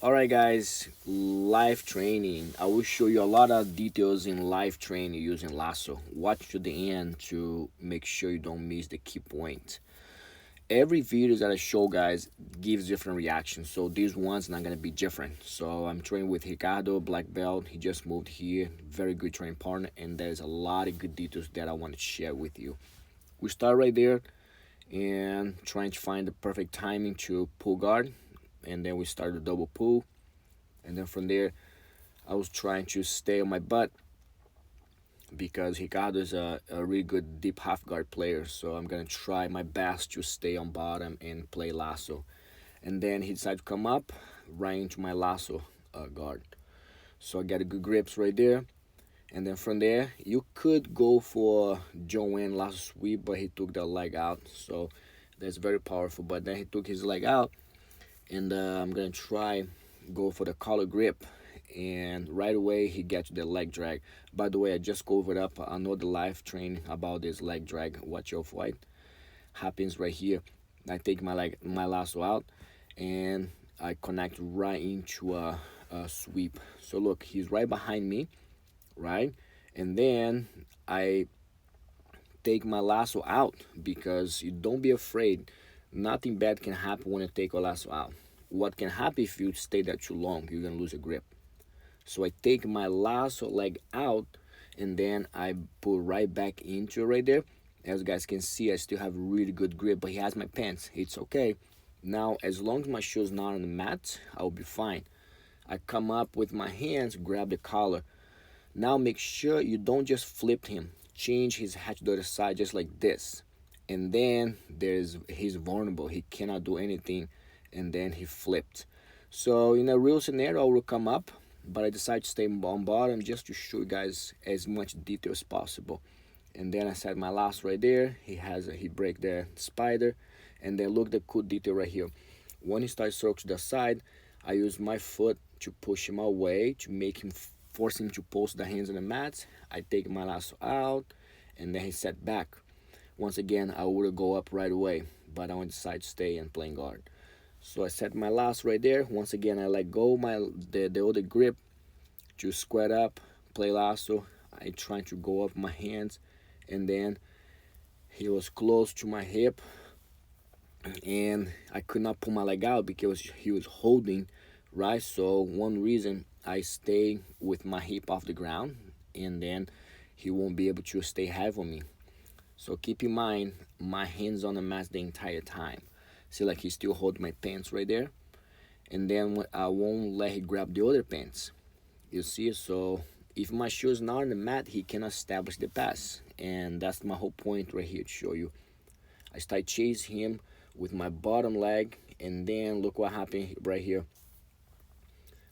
Alright guys, live training. I will show you a lot of details in live training using Lasso. Watch to the end to make sure you don't miss the key point. Every video that I show guys gives different reactions, so this one's not gonna be different. So I'm training with Ricardo, black belt. He just moved here, very good training partner, and there's a lot of good details that I want to share with you. We start right there and trying to find the perfect timing to pull guard, and then we start the double pull, and then from there I was trying to stay on my butt because Ricardo is a really good deep half guard player, so I'm gonna try my best to stay on bottom and play lasso. And then he decided to come up right into my lasso guard, so I got a good grips right there. And then from there you could go for Joanne lasso sweep, but he took the leg out, so that's very powerful. But then he took his leg out, and I'm gonna try go for the collar grip, and right away he gets the leg drag. By the way, I just covered up another live training about this leg drag. Watch out for it. Happens right here. I take my lasso out, and I connect right into a sweep. So look, he's right behind me, right? And then I take my lasso out, because you don't be afraid. Nothing bad can happen when you take a lasso out. What can happen if you stay there too long? You're gonna lose a grip. So I take my lasso leg out, and then I pull right back into it right there. As you guys can see, I still have really good grip, but he has my pants. It's okay. Now, as long as my shoe's not on the mat, I'll be fine. I come up with my hands, grab the collar. Now make sure you don't just flip him. Change his head to the other side just like this. And then he's vulnerable. He cannot do anything. And then he flipped. So in a real scenario, I will come up, but I decided to stay on bottom just to show you guys as much detail as possible. And then I set my last right there. He break the spider, and then look the cool detail right here. When he starts circle to the side, I use my foot to push him away to make him force him to post the hands on the mat. I take my lasso out, and then he set back. Once again, I would go up right away, but I want to decide to stay and playing guard. So I set my lasso right there. Once again, I let go the other grip to square up, play lasso. I trying to go up my hands, and then he was close to my hip, and I could not pull my leg out because he was holding, right? So one reason I stay with my hip off the ground, and then he won't be able to stay heavy on me. So keep in mind, my hands on the mat the entire time. See, like he still hold my pants right there, and then I won't let him grab the other pants. You see, so if my shoe is not on the mat, he cannot establish the pass, and that's my whole point right here to show you. I start chasing him with my bottom leg, and then look what happened right here.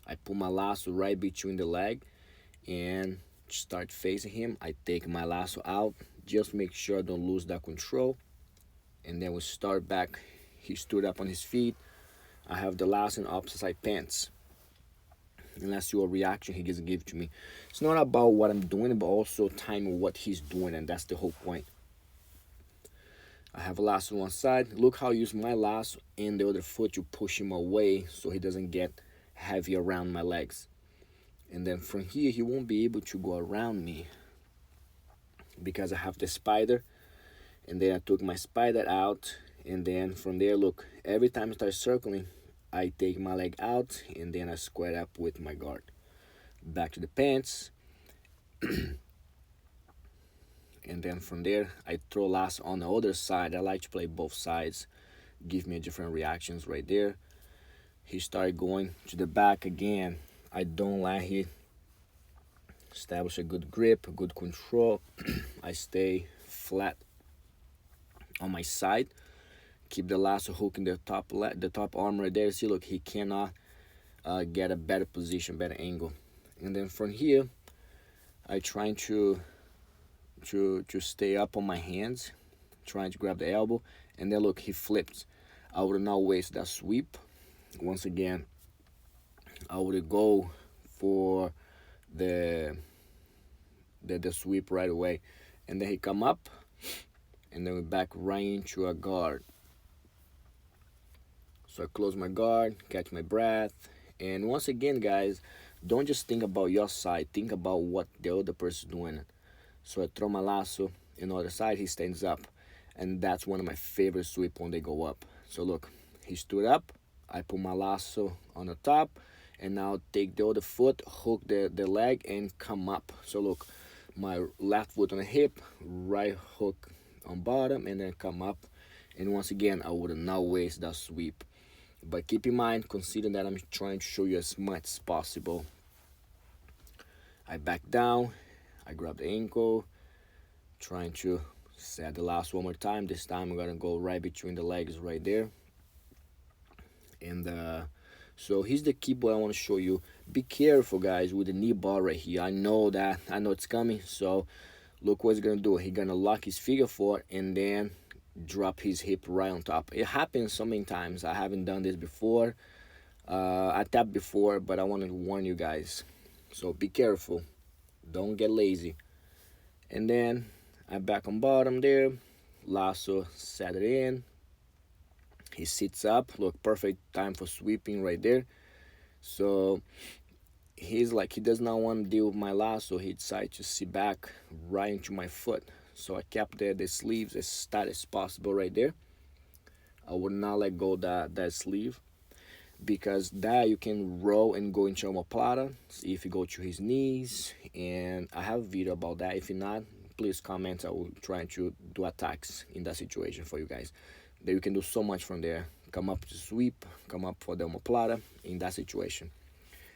I put my lasso right between the leg and start facing him. I take my lasso out, just make sure I don't lose that control, and then we start back. He stood up on his feet. I have the lasso in opposite side pants. And let's see what reaction he gets give to me. It's not about what I'm doing, but also timing what he's doing, and that's the whole point. I have a lasso on one side. Look how I use my lasso and the other foot to push him away so he doesn't get heavy around my legs. And then from here, he won't be able to go around me because I have the spider. And then I took my spider out, and then from there, look, every time I start circling, I take my leg out, and then I square up with my guard. Back to the pants. And then from there, I throw lasso on the other side. I like to play both sides. Give me different reactions right there. He started going to the back again. I don't let him establish a good grip, a good control. I stay flat on my side. Keep the lasso hook in the top arm right there. See, look, he cannot get a better position, better angle. And then from here, I trying to stay up on my hands, trying to grab the elbow, and then look, he flipped. I would not waste that sweep. Once again, I would go for the sweep right away, and then he come up, and then we back right into a guard. So I close my guard, catch my breath, And once again, guys, don't just think about your side, think about what the other person doing. So I throw my lasso, and on the other side he stands up, and that's one of my favorite sweep when they go up. So look, he stood up, I put my lasso on the top, and now take the other foot, hook the leg, and come up. So look, my left foot on the hip, right hook on bottom, and then come up. And once again, I would not waste that sweep. But keep in mind, consider that I'm trying to show you as much as possible. I back down, I grab the ankle, trying to set the last one more time. This time I'm gonna go right between the legs right there. And so here's the key point I want to show you. Be careful, guys, with the knee bar right here. I know it's coming. So look what he's gonna do. He's gonna lock his figure four and then drop his hip right on top. It happens so many times. I haven't done this before. I tapped before, but I want to warn you guys. So be careful. Don't get lazy. And then I back on bottom there. Lasso, set it in. He sits up. Look, perfect time for sweeping right there. So he's like, he does not want to deal with my lasso. He decided to sit back right into my foot. So I kept the sleeves as tight as possible right there. I would not let go that sleeve, because that you can roll and go into omoplata. See if you go to his knees, and I have a video about that. If you're not, please comment. I will try to do attacks in that situation for you guys. That you can do so much from there. Come up to sweep, come up for the omoplata in that situation.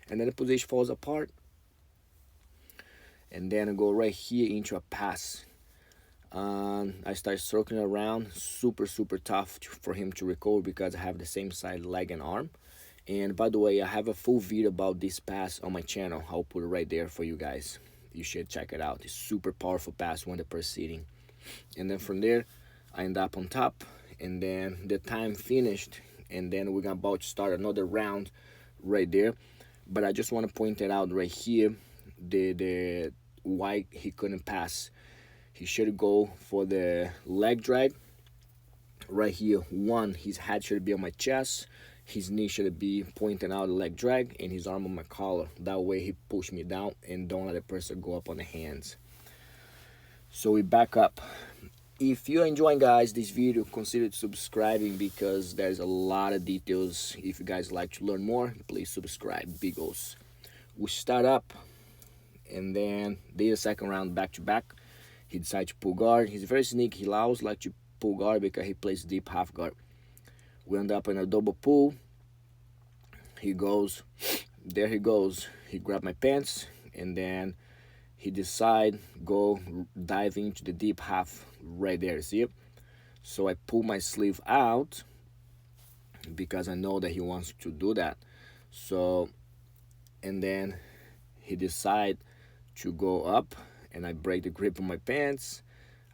And then the position falls apart. And then I go right here into a pass. I start circling around. Super tough for him to recover because I have the same side leg and arm. And by the way, I have a full video about this pass on my channel. I'll put it right there for you guys. You should check it out. It's super powerful pass when they're proceeding. And then from there, I end up on top. And then the time finished. And then we're about to start another round right there. But I just want to point it out right here. The why he couldn't pass. He should go for the leg drag right here. One, his head should be on my chest, his knee should be pointing out the leg drag, and his arm on my collar. That way he push me down and don't let the person go up on the hands. So we back up. If you're enjoying, guys, this video, consider subscribing because there's a lot of details. If you guys like to learn more, please subscribe. Bigos. We start up, and then the second round back to back. He decides to pull guard. He's very sneaky. He allows like to pull guard because he plays deep half guard. We end up in a double pull. He goes, there he goes. He grabbed my pants, and then he decide go dive into the deep half right there. See it? So I pull my sleeve out because I know that he wants to do that. So, and then he decide to go up, and I break the grip on my pants.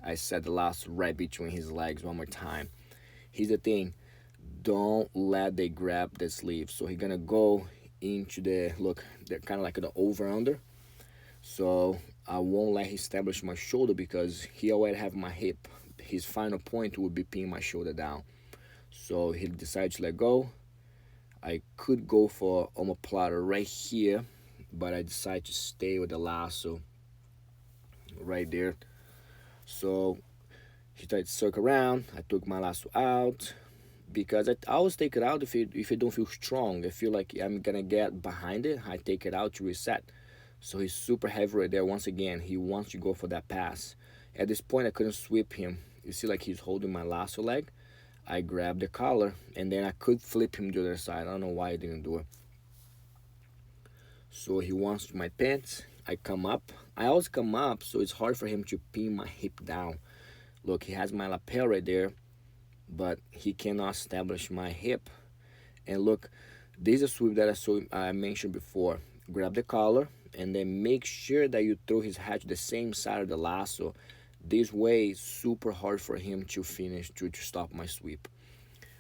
I set the lasso right between his legs one more time. Here's the thing, don't let they grab the sleeve. So he's gonna go into the, look, they're kind of like the over under. So I won't let him establish my shoulder because he already have my hip. His final point would be pinning my shoulder down. So he decided to let go. I could go for omoplata right here, but I decided to stay with the lasso right there. So he tried to circle around. I took my lasso out because I always take it out if it don't feel strong. I feel like I'm gonna get behind it. I take it out to reset. So he's super heavy right there. Once again, he wants to go for that pass. At this point, I couldn't sweep him. You see, like he's holding my lasso leg. I grabbed the collar, and then I could flip him to the other side. I don't know why I didn't do it. So he wants my pants. I come up. I always come up, so it's hard for him to pin my hip down. Look, he has my lapel right there, but he cannot establish my hip. And look, this is a sweep that I mentioned before. Grab the collar, and then make sure that you throw his head to the same side of the lasso. This way, it's super hard for him to finish, to stop my sweep.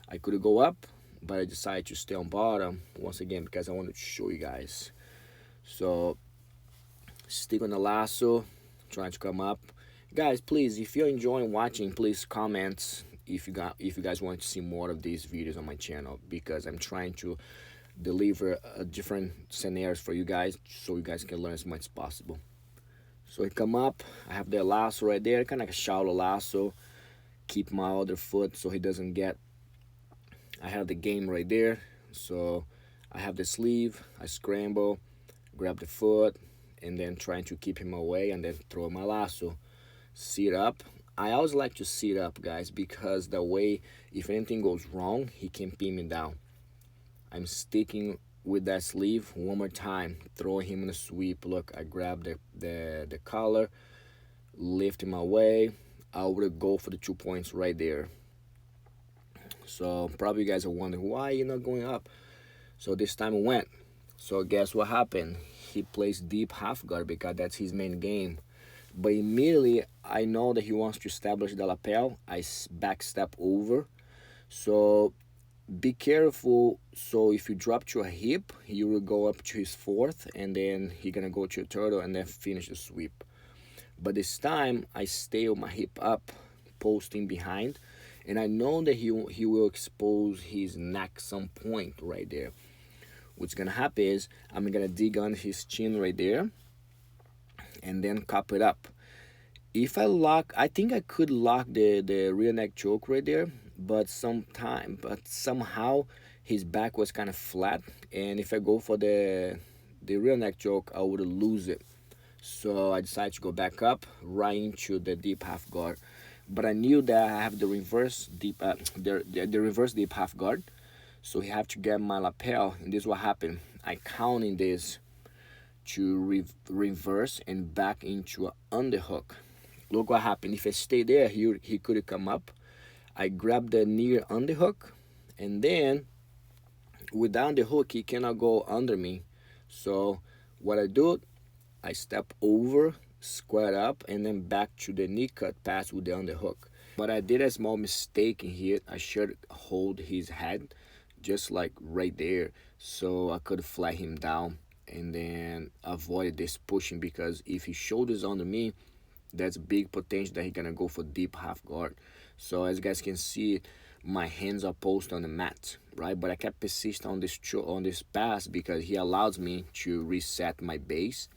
I could go up, but I decided to stay on bottom once again because I wanted to show you guys. So stick on the lasso, trying to come up. Guys, please, if you're enjoying watching, please comment if you guys want to see more of these videos on my channel, because I'm trying to deliver different scenarios for you guys so you guys can learn as much as possible. So he come up, I have the lasso right there, kind of like a shallow lasso, keep my other foot so he doesn't get, I have the game right there. So I have the sleeve, I scramble, grab the foot, and then trying to keep him away and then throw my lasso. Sit up. I always like to sit up, guys, because that way, if anything goes wrong, he can pin me down. I'm sticking with that sleeve one more time, throw him in a sweep. Look, I grab the collar, lift him away. I would go for the 2 points right there. So probably you guys are wondering why you're not going up. So this time I went. So guess what happened? He plays deep half guard because that's his main game. But immediately I know that he wants to establish the lapel. I back step over. So be careful. So if you drop to a hip, you will go up to his fourth, and then he gonna go to a turtle and then finish the sweep. But this time I stay with my hip up, posting behind, and I know that he will expose his neck some point right there. What's gonna happen is I'm gonna dig on his chin right there and then cup it up. If I lock, I think I could lock the rear neck choke right there, but somehow his back was kind of flat, and if I go for the rear neck choke, I would lose it. So I decided to go back up right into the deep half guard. But I knew that I have the reverse deep the reverse deep half guard, so he have to get my lapel, and this is what happened. I counting this to reverse and back into an underhook. Look what happened. If I stay there, he could have come up. I grabbed the near underhook, and then without the hook, he cannot go under me. So what I do, I step over, square up, and then back to the knee cut pass with the underhook. But I did a small mistake in here. I should hold his head just like right there, so I could flat him down and then avoid this pushing, because if his shoulders under me, that's big potential that he's gonna go for deep half guard. So as you guys can see, my hands are posted on the mat, right? But I kept persisting on this pass because he allows me to reset my base,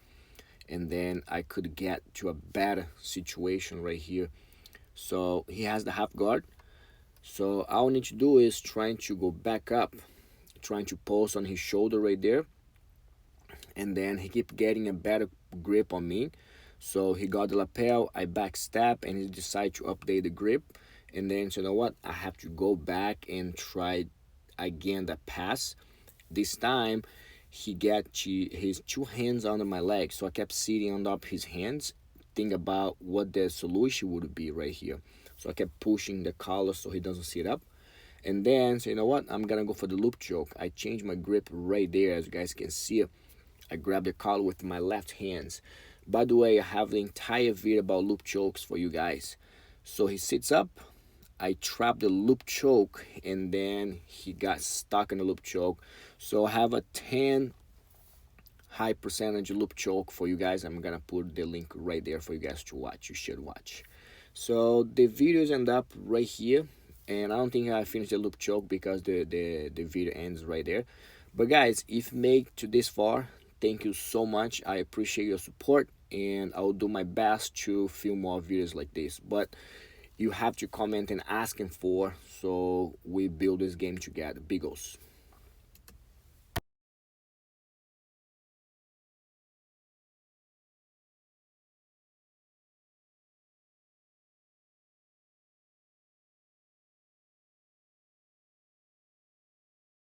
and then I could get to a better situation right here. So he has the half guard. So all I need to do is trying to go back up, trying to pulse on his shoulder right there, and then he keep getting a better grip on me. So he got the lapel, I backstep, and he decided to update the grip. And then, so you know what, I have to go back and try again the pass. This time he got his two hands under my leg, so I kept sitting on top of his hands, think about what the solution would be right here. So I kept pushing the collar so he doesn't sit up. And then, so you know what, I'm gonna go for the loop choke. I changed my grip right there, as you guys can see. I grab the collar with my left hands. By the way, I have the entire video about loop chokes for you guys. So he sits up, I trap the loop choke, and then he got stuck in the loop choke. So I have a 10 high percentage loop choke for you guys. I'm gonna put the link right there for you guys to watch. You should watch. So the videos end up right here, and I don't think I finished the loop choke because the video ends right there. But guys, if you make to this far, thank you so much. I appreciate your support, and I'll do my best to film more videos like this. But you have to comment and asking for, so we build this game together. Bigos.